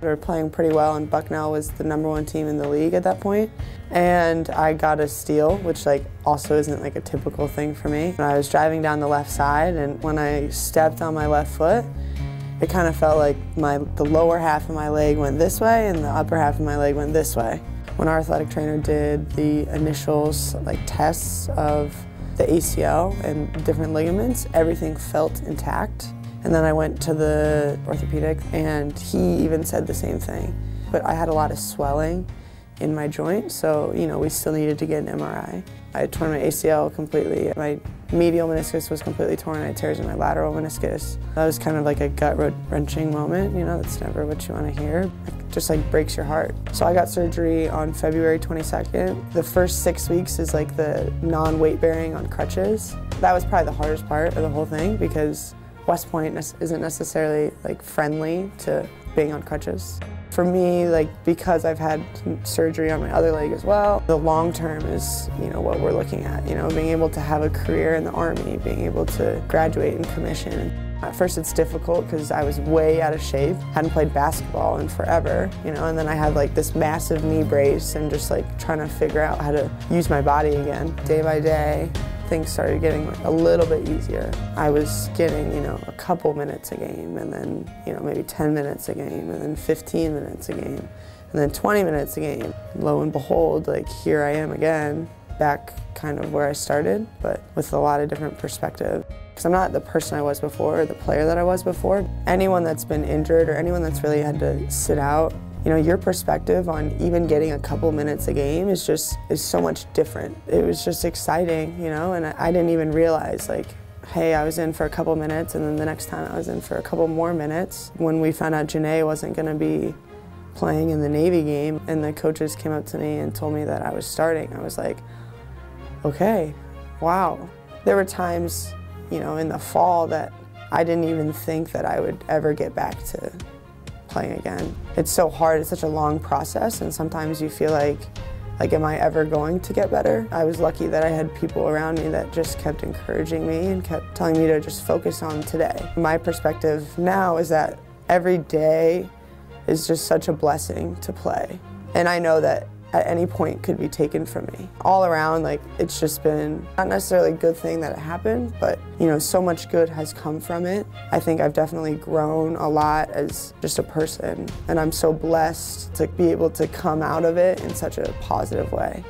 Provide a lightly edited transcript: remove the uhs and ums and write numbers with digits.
We were playing pretty well, and Bucknell was the #1 team in the league at that point. And I got a steal, which also isn't a typical thing for me. And I was driving down the left side, and when I stepped on my left foot, it kind of felt like the lower half of my leg went this way and the upper half of my leg went this way. When our athletic trainer did the initial tests of the ACL and different ligaments, everything felt intact. And then I went to the orthopedic, and he even said the same thing. But I had a lot of swelling in my joint, so we still needed to get an MRI. I had torn my ACL completely. My medial meniscus was completely torn. I had tears in my lateral meniscus. That was kind of like a gut-wrenching moment. That's never what you want to hear. It just breaks your heart. So I got surgery on February 22nd. The first 6 weeks is the non-weight bearing on crutches. That was probably the hardest part of the whole thing, because West Point isn't necessarily friendly to being on crutches. For me, because I've had surgery on my other leg as well, the long term is, what we're looking at. Being able to have a career in the Army, being able to graduate and commission. At first it's difficult because I was way out of shape, hadn't played basketball in forever, and then I had this massive knee brace and just trying to figure out how to use my body again. Day by day, things started getting a little bit easier. I was getting, a couple minutes a game, and then, maybe 10 minutes a game, and then 15 minutes a game, and then 20 minutes a game. Lo and behold, here I am again, back kind of where I started, but with a lot of different perspective. Because I'm not the person I was before, or the player that I was before. Anyone that's been injured, or anyone that's really had to sit out, your perspective on even getting a couple minutes a game is so much different. It was just exciting, and I didn't even realize, hey, I was in for a couple minutes, and then the next time I was in for a couple more minutes. When we found out Janae wasn't going to be playing in the Navy game, and the coaches came up to me and told me that I was starting, I was like, okay, wow. There were times, in the fall that I didn't even think that I would ever get back to playing again. It's so hard, it's such a long process, and sometimes you feel like am I ever going to get better? I was lucky that I had people around me that just kept encouraging me and kept telling me to just focus on today. My perspective now is that every day is just such a blessing to play. And I know that at any point could be taken from me. All around, it's just been not necessarily a good thing that it happened, but so much good has come from it. I think I've definitely grown a lot as just a person, and I'm so blessed to be able to come out of it in such a positive way.